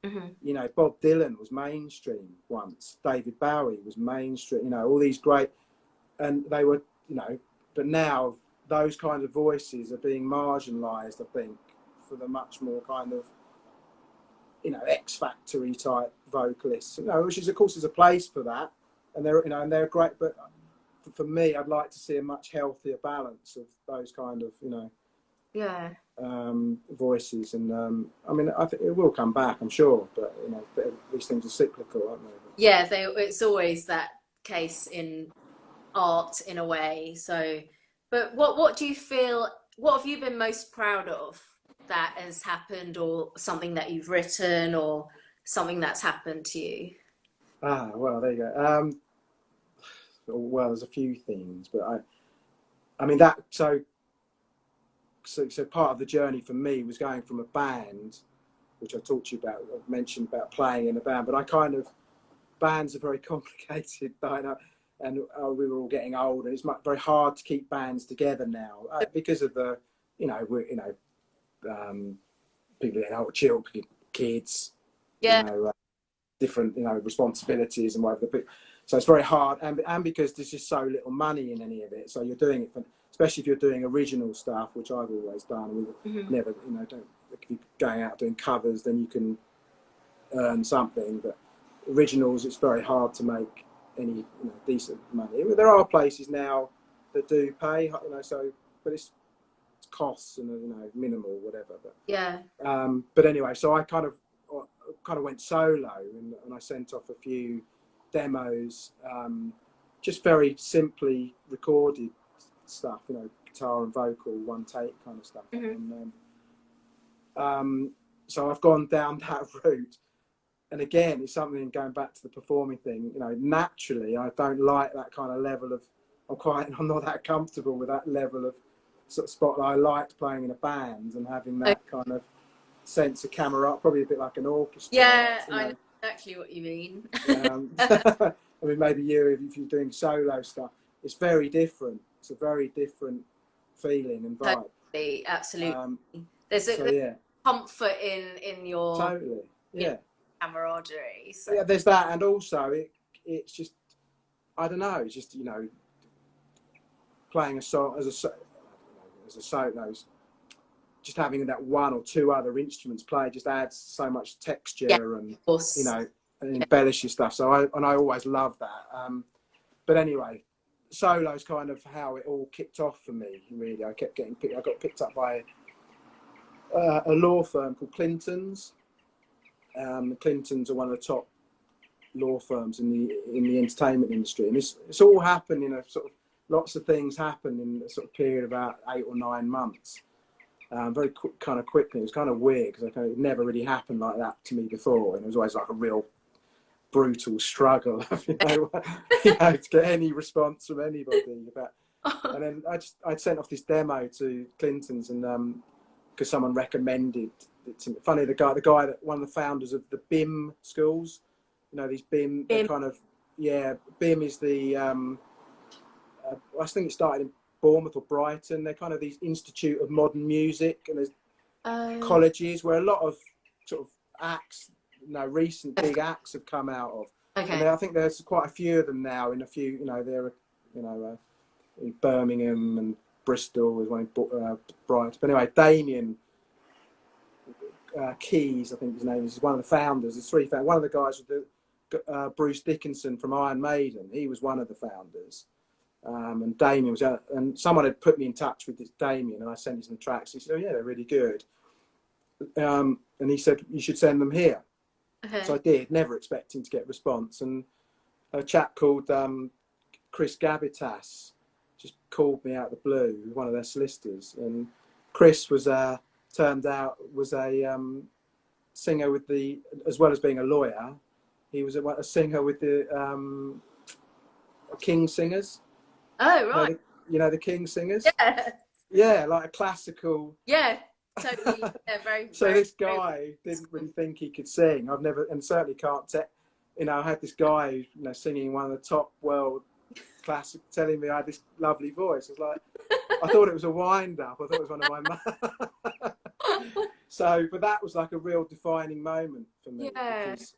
Mm-hmm. Bob Dylan was mainstream once, David Bowie was mainstream. All these great, and they were, but now those kind of voices are being marginalised, I think, for the much more kind of, X Factory type vocalists, which is, of course, there's a place for that, and they're great, but for me, I'd like to see a much healthier balance of those kind of, Yeah. Voices, and I mean, I think it will come back, I'm sure, but these things are cyclical, aren't they? Yeah, it's always that case in art in a way. So, but what do you feel, what have you been most proud of that has happened, or something that you've written, or something that's happened to you? Well, there you go. Well, there's a few things, but I mean that, so part of the journey for me was going from a band, which I talked to you about, I've mentioned about playing in a band, but bands are very complicated, and we were all getting old, and it's very hard to keep bands together now, because of the, people getting old, children, kids, Yeah. different, responsibilities and whatever. So it's very hard, and because there's just so little money in any of it. So you're doing it especially if you're doing original stuff, which I've always done. We Mm-hmm. never, don't, if you're going out doing covers, then you can earn something. But originals, it's very hard to make any decent money. There are places now that do pay, so but it's costs and minimal, whatever. But Yeah. But anyway, so I kind of went solo, and I sent off a few demos, just very simply recorded stuff, guitar and vocal, one take kind of stuff. Mm-hmm. And so I've gone down that route. And again, it's something going back to the performing thing. Naturally, I don't like that kind of level of. I'm not that comfortable with that level of sort of spotlight. I liked playing in a band and having that kind of sense of camera, probably a bit like an orchestra. Yeah, I know exactly what you mean. I mean, maybe if you're doing solo stuff, it's very different. It's a very different feeling and vibe. Totally, absolutely. There's a comfort in your totally, yeah, camaraderie. So. Yeah, there's that, and also it's just, I don't know, it's just playing a song as a solo, just having that one or two other instruments play just adds so much texture and and embellishes stuff. So I always love that. But anyway, solo's kind of how it all kicked off for me. Really, I got picked up by a law firm called Clinton's. Clintons are one of the top law firms in the entertainment industry, and it's all happened in a sort of, lots of things happen in a sort of period of about 8 or 9 months, very kind of quickly. It was kind of weird because it never really happened like that to me before, and it was always like a real brutal struggle, to get any response from anybody about. And then I'd sent off this demo to Clinton's, and because someone recommended it to me. Funny, the guy that one of the founders of the BIM schools, these BIM. Kind of, BIM is the I think it started in Bournemouth or Brighton. They're kind of these Institute of Modern Music, and there's colleges where a lot of sort of acts, recent big acts have come out of. Okay. And I think there's quite a few of them now. In a few, there are, in Birmingham and Bristol. There's one in Brighton. But anyway, Damien Keys, I think his name is one of the founders. There's 3 founders. One of the guys was Bruce Dickinson from Iron Maiden. He was one of the founders. And Damien was, and someone had put me in touch with this Damien, and I sent him some tracks. He said, "Oh yeah, they're really good." And he said, "You should send them here." Okay. So I did, never expecting to get a response. And a chap called Chris Gabitas just called me out of the blue, one of their solicitors. And Chris was turned out was a singer with the, as well as being a lawyer, he was a singer with the King Singers. Oh, right. The King Singers? Yeah. Yeah, like a classical. Yeah, totally. Yeah, very. So this guy didn't really think he could sing. I've never, and certainly can't. I had this guy, singing one of the top world classic, telling me I had this lovely voice. It's like, I thought it was a wind up. I thought it was one of my. So, but that was like a real defining moment for me. Yeah. Because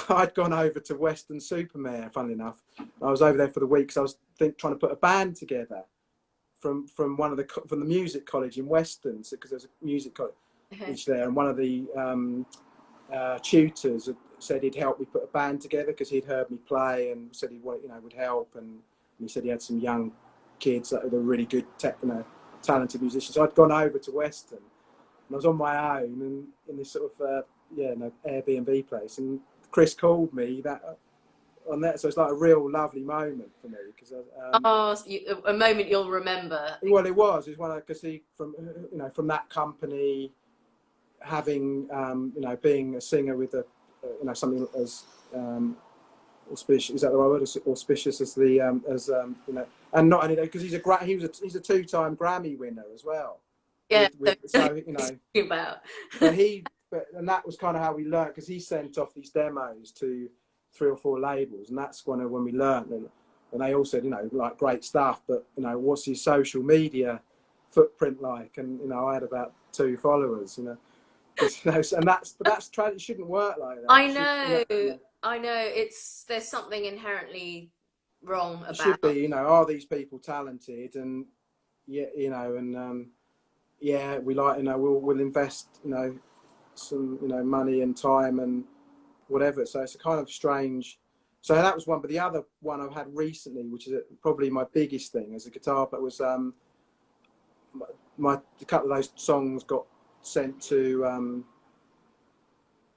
I'd gone over to Western Supermare, funnily enough. I was over there for the week because I was trying to put a band together from the music college in Western, because there's a music college there, and one of the tutors said he'd help me put a band together because he'd heard me play and said he would help, and he said he had some young kids that were really good, talented musicians. So I'd gone over to Western, and I was on my own and in this sort of Airbnb place, and Chris called me on that, so it's like a real lovely moment for me because a moment you'll remember. Well, it was one because he from that company, having being a singer with something as auspicious, is that the right word? Auspicious as the and not only that, because he's a 2-time Grammy winner as well. Yeah. About. And that was kind of how we learned, because he sent off these demos to 3 or 4 labels, and that's when we learned. And they all said, like, great stuff, but what's his social media footprint like? And I had about 2 followers, and it shouldn't work like that. I know. There's something inherently wrong about. It should be, are these people talented? And we like, we'll invest, some money and time and whatever. So it's a kind of strange So that was one. But the other one I've had recently, which is probably my biggest thing as a guitar player, was a couple of those songs got sent to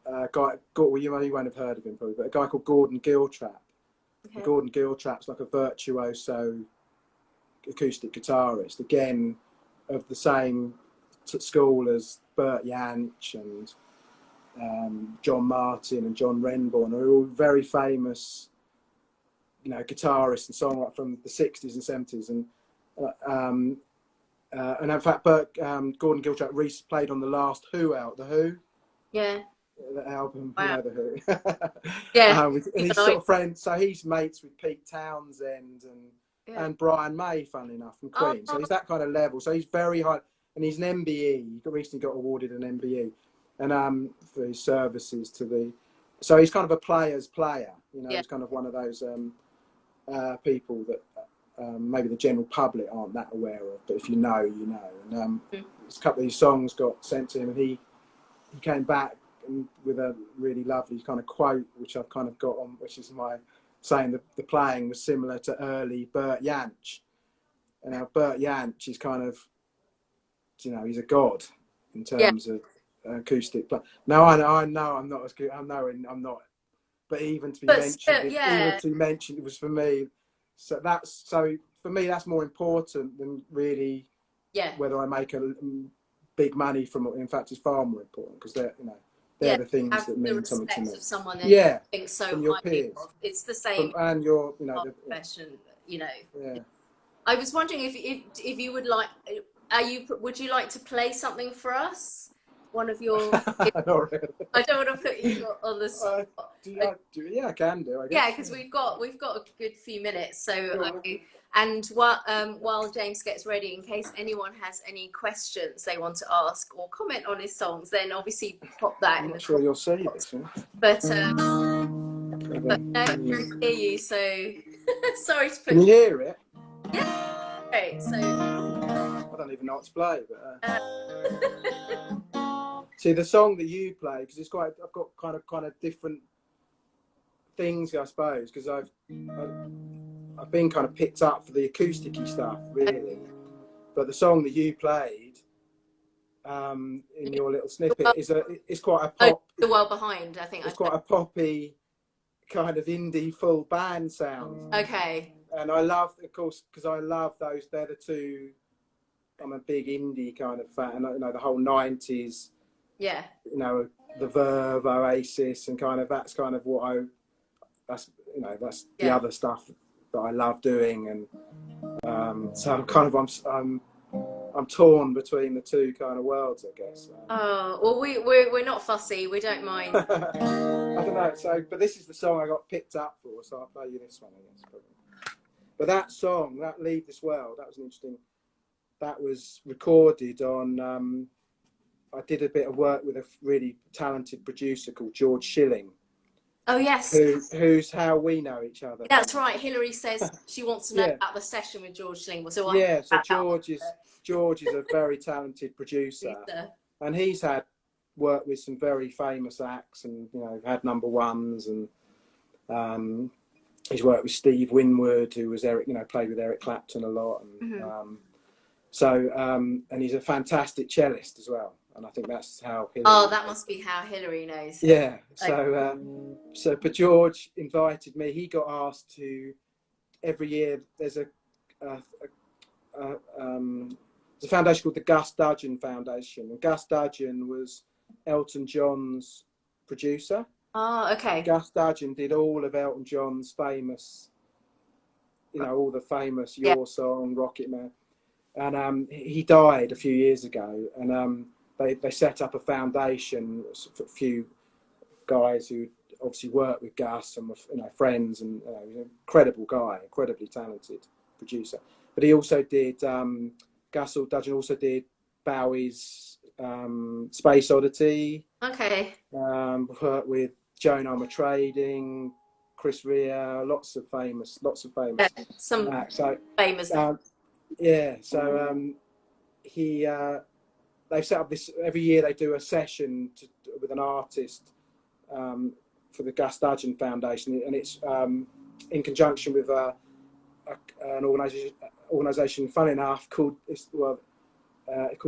a guy. Well, you won't have heard of him probably, but a guy called Gordon Giltrap. Okay. Gordon Giltrap's like a virtuoso acoustic guitarist, again of the same school as Bert Jansch and John Martin and John Renbourn, are all very famous, you know, guitarists and songwriters from the 60s and 70s. And in fact, Gordon Giltrap played on the last Who out, The Who. Yeah. The album, wow. You know, The Who. Yeah. And he's sort of friends, so he's mates with Pete Townsend and Brian May, funnily enough, from Queen. So he's that kind of level. So he's very high, and he's an MBE. He recently got awarded an MBE, and for his services to the. So he's kind of a player's player. You know, he's kind of one of those people that maybe the general public aren't that aware of, but if you know, you know. And a couple of these songs got sent to him, and he came back with a really lovely kind of quote, which I've kind of got on, which is my saying that the playing was similar to early Bert Jansch. And now Bert Jansch is kind of, you know, he's a god in terms of acoustic play. Now I know I'm not as good. I'm not. But even to be mentioned, it was for me. So for me that's more important than really whether I make a big money from it. In fact, it's far more important because they're the things that mean something to me. Of someone that you think so highly of. It's the same. And your, you know, profession. You know. Yeah. I was wondering if you would like. Would you like to play something for us? One of your. Not really. I don't want to put you on the spot. Yeah, I can do. I guess. Yeah, because we've got a good few minutes. So, and while James gets ready, in case anyone has any questions they want to ask or comment on his songs, then obviously pop that. I'm not sure you'll see this. But no, I can hear you. So sorry to put. Can you hear it? Yeah. Great. So. I don't even know what to play, but. See the song that you play, because I've got kind of different things, I suppose, because I've been kind of picked up for the acousticy stuff, really. But the song that you played in your little snippet is quite a pop. The World Behind, I think. It's quite a poppy kind of indie full band sound. Okay. And I love, of course, because I love those. They're the two. I'm a big indie kind of fan, and you know the whole '90s. Yeah. You know, the Verve, Oasis, and kind of that's kind of what that's the other stuff that I love doing, and so I'm torn between the two kind of worlds, I guess. Oh well, we're not fussy. We don't mind. I don't know. So, but this is the song I got picked up for, so I'll play you this one, I guess. But that song, that Leave This World, that was an interesting. That was recorded on. I did a bit of work with a really talented producer called George Schilling. Oh yes. Who's how we know each other. That's right. Hillary says she wants to know about the session with George Schilling. So George is a very talented producer, and he's had work with some very famous acts, and you know had number ones, and he's worked with Steve Winwood, who was played with Eric Clapton a lot, and and he's a fantastic cellist as well. And I think that's how Hillary. Oh, that must be how Hillary knows. Yeah. But George invited me. He got asked to. Every year, there's a foundation called the Gus Dudgeon Foundation, and Gus Dudgeon was Elton John's producer. Oh, okay. Gus Dudgeon did all of Elton John's famous, all the famous Your Song, Rocket Man, and he died a few years ago, and they set up a foundation for a few guys who obviously worked with Gus and were friends, and he's an incredible guy, incredibly talented producer. But he also did Gus Dudgeon also did Bowie's Space Oddity. Okay. Worked with Joan Armatrading, Chris Rea, lots of famous. Some famous. They've set up this every year. They do a session with an artist for the Gus Dudgeon Foundation, and it's in conjunction with an organisation, funny enough, called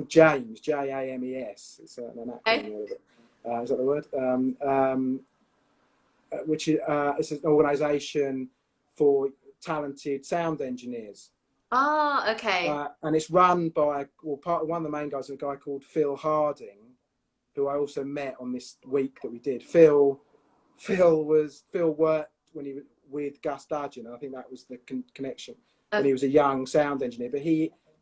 James, James. It's an acronym. Is that the word? Which is it's an organisation for talented sound engineers. Ah, okay. And it's run by, one of the main guys is a guy called Phil Harding, who I also met on this week that we did. Phil worked when he was with Gus Dudgeon, and I think that was the connection when he was a young sound engineer. But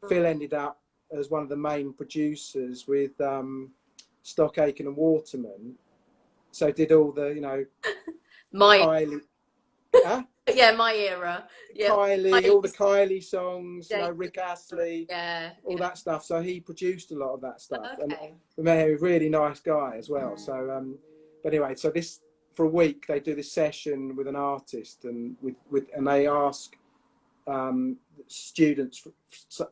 Phil ended up as one of the main producers with Stock Aitken and Waterman. So did all the, you know, Kylie. Huh? Yeah, my era. Yeah. Kylie, all the Kylie songs, Yeah. you know, Rick Astley, all that stuff. So he produced a lot of that stuff. Okay. And a really nice guy as well. So, but anyway, so this, for a week, they do this session with an artist, and and they ask students,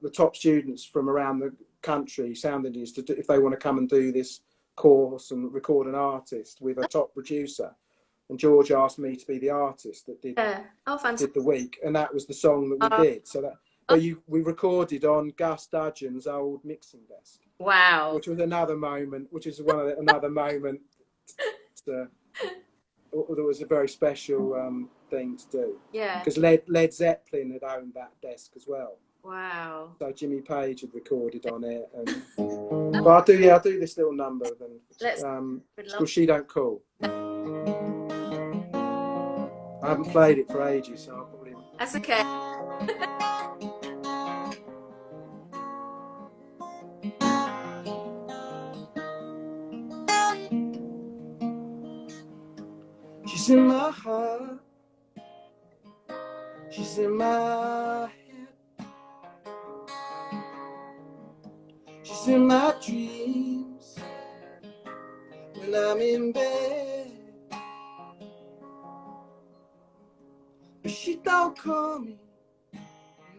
the top students from around the country, sound engineers, if they want to come and do this course and record an artist with a top producer. And George asked me to be the artist that did the week, and that was the song that we did. So we recorded on Gus Dudgeon's old mixing desk. Wow! Which was another moment. Another moment. That was a very special thing to do. Yeah. Because Led Zeppelin had owned that desk as well. Wow! So Jimmy Page had recorded on it, and but I do this little number. It's called "She Don't Call." I haven't played it for ages, so I'll probably... That's okay. She's in my heart. She's in my head. She's in my dreams when I'm in bed. But she don't call me,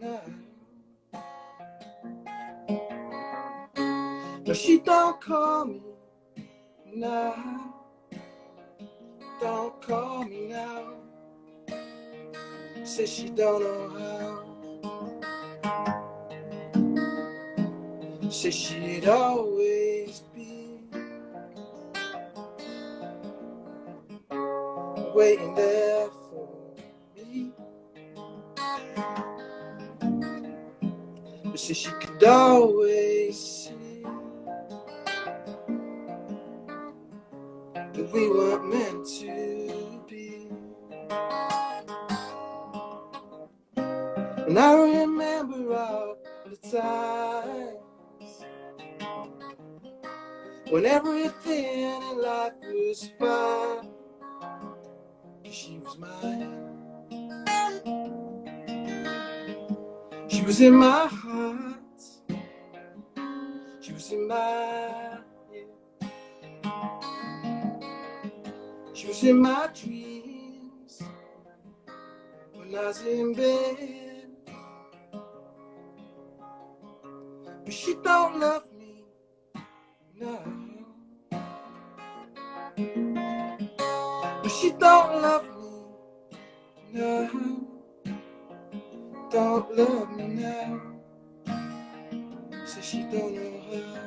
no. No, she don't call me, no. Don't call me now. Says she don't know how. Says she'd always be waiting there for me. But says she could always see that we weren't meant to be. And I remember all the times when everything in life was fine. She was mine. She was in my heart. She was in my head. She was in my dreams when I was in bed. But she don't love me, no. But she don't love me, no. Don't love me now. Says she don't know how.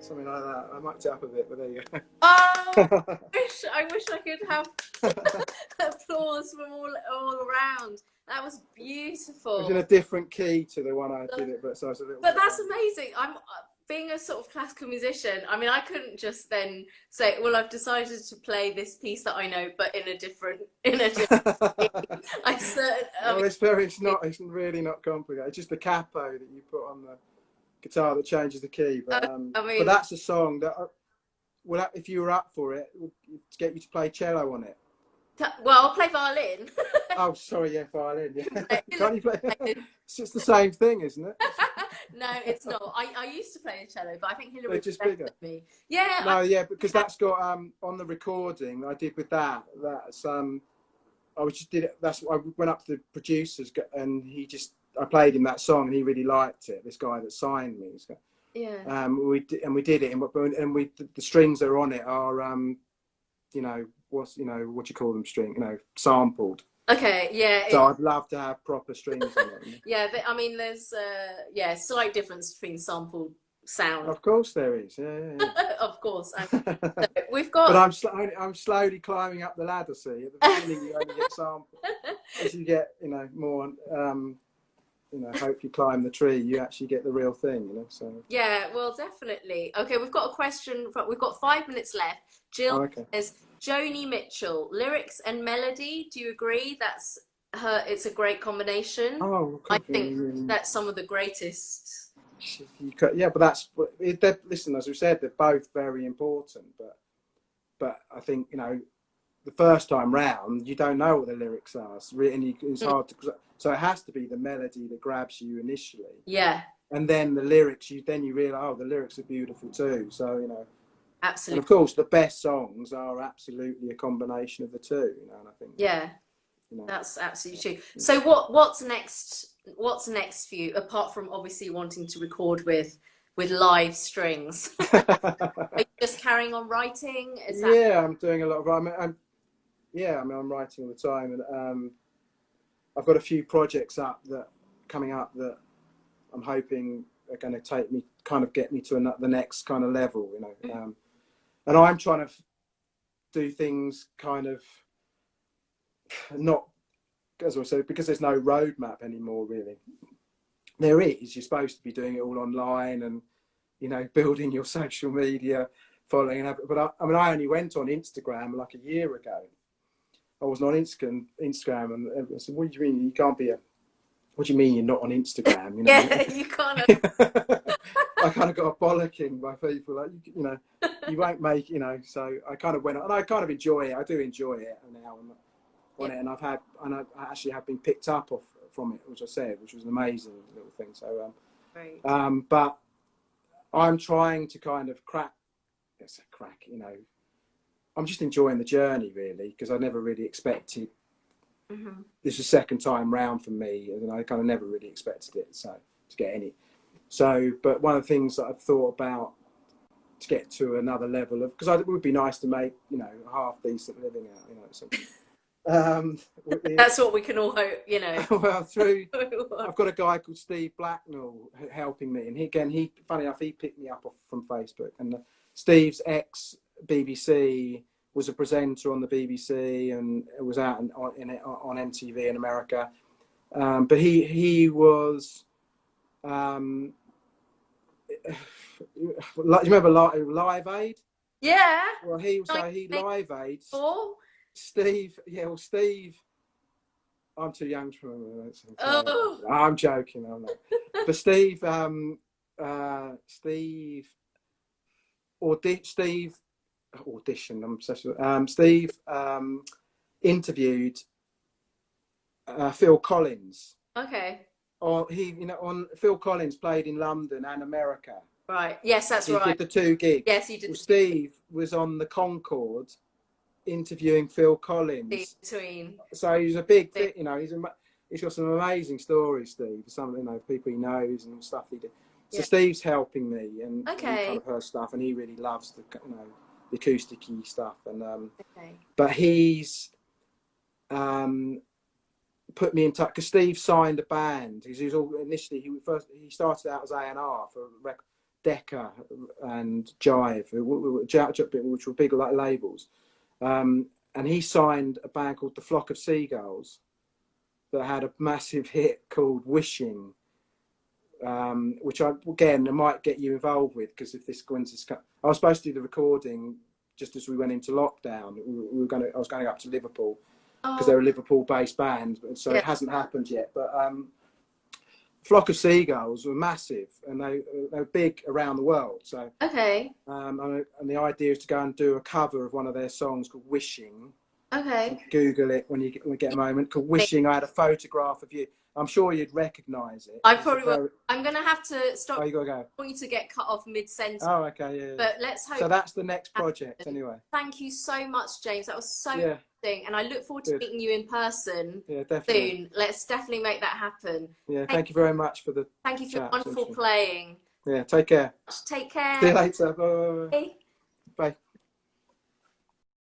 Something like that. I might it up a bit, but there you go. Oh, I wish I could have applause from all around. That was beautiful. It was in a different key to the one I did it, but so it's a little. But that's amazing. I'm being a sort of classical musician. I mean, I couldn't just then say, "Well, I've decided to play this piece that I know, but in a different key." Well, it's really not complicated. It's just the capo that you put on the guitar that changes the key. But but that's a song that, if you were up for it, would get you to play cello on it. Well, I'll play violin. Oh, sorry, yeah, violin. Yeah. Can't you play? It's the same thing, isn't it? No, it's not. I used to play the cello, but I think They're Hillary's just better bigger. than me. Yeah. No, yeah, because that's got on the recording I did with that. That's I was just did it. That's what I went up to the producers and I played him that song and he really liked it. This guy that signed me. Yeah. We did it and the strings that are on it are you know what do you call them sampled. Okay. Yeah. So I'd love to have proper strings on it. Yeah. I mean, there's slight difference between sampled sound. Of course there is. Yeah. Of course. But We've got. I'm slowly climbing up the ladder. See, at the beginning you only get samples. As you get more hopefully climb the tree, you actually get the real thing. So Yeah, well, definitely. Okay, we've got a question. We've got 5 minutes left. Jill says, Joni Mitchell, lyrics and melody. Do you agree? That's her. It's a great combination. Oh, I think that's some of the greatest. Yeah, but listen, as we said, they're both very important. But I think the first time round, you don't know what the lyrics are. It's hard to. So it has to be the melody that grabs you initially. Yeah. And then the lyrics, you realise, the lyrics are beautiful too. So absolutely. And of course, the best songs are absolutely a combination of the two. And I think. Yeah. That's absolutely true. So what's next? What's next for you, apart from obviously wanting to record with live strings? Are you just carrying on writing? Yeah, I'm doing a lot of. I'm writing all the time, and I've got a few projects coming up that I'm hoping are going to get me to the next kind of level, and I'm trying to do things kind of not, as I said, because there's no roadmap anymore. Really, there is. You're supposed to be doing it all online and building your social media following. But I only went on Instagram like a year ago. I wasn't on Instagram, and I said, "What do you mean you can't be What do you mean you're not on Instagram?" Yeah, you can't. I kind of got a bollocking by people like you won't make So I kind of went on, and I kind of enjoy it. I do enjoy it now on it, and I actually have been picked up from it, which was an amazing little thing. So but I'm trying to kind of crack. I'm just enjoying the journey, really, because I never really expected. Mm-hmm. This is the second time round for me, and I kind of never really expected it to get any. So, but one of the things that I've thought about to get to another level of, because it would be nice to make a half decent living out, That's what we can all hope, Well, I've got a guy called Steve Blacknell helping me, and he funny enough, he picked me up from Facebook, and Steve's ex-BBC was a presenter on the BBC and was out on MTV in America. But he was, you remember Live Aid? Yeah. Well, he Live Aid. Steve, I'm too young to remember that. Oh. I'm joking. I'm not. But Steve auditioned. I'm obsessed with Steve interviewed Phil Collins. Okay. On Phil Collins played in London and America. Right. Yes, that's right. He did the 2 gigs. Yes, he did. Well, Steve was on the Concorde interviewing Phil Collins. So he's a big thing, he's got some amazing stories, Steve. Some people he knows and stuff he did. So Steve's helping me and kind of her stuff, and he really loves the the acousticy stuff, and but he's put me in touch because Steve signed a band. He started out as A&R for Decca and Jive, which were big labels, and he signed a band called the Flock of Seagulls that had a massive hit called Wishing. Which I might get you involved with, because if this coincidence, I was supposed to do the recording just as we went into lockdown. I was going up to Liverpool because they're a Liverpool-based band, so it hasn't happened yet. But Flock of Seagulls were massive, and they were big around the world. So, and the idea is to go and do a cover of one of their songs called Wishing, Okay. Google it when you get a moment, called Wishing I Had a Photograph of You. I'm sure you'd recognise it. I It's probably will. very... I'm going to have to stop. Oh, you got to go. I want you to get cut off mid-sentence. Oh, okay, yeah. But let's hope. So that's the next project, anyway. Thank you so much, James. That was so Yeah. interesting, and I look forward to meeting you in person definitely. soon. Let's definitely make that happen. Yeah, thank you very much for the Thank you for chat. wonderful playing. Yeah, take care. Take care. See you later. Bye. Bye. Bye.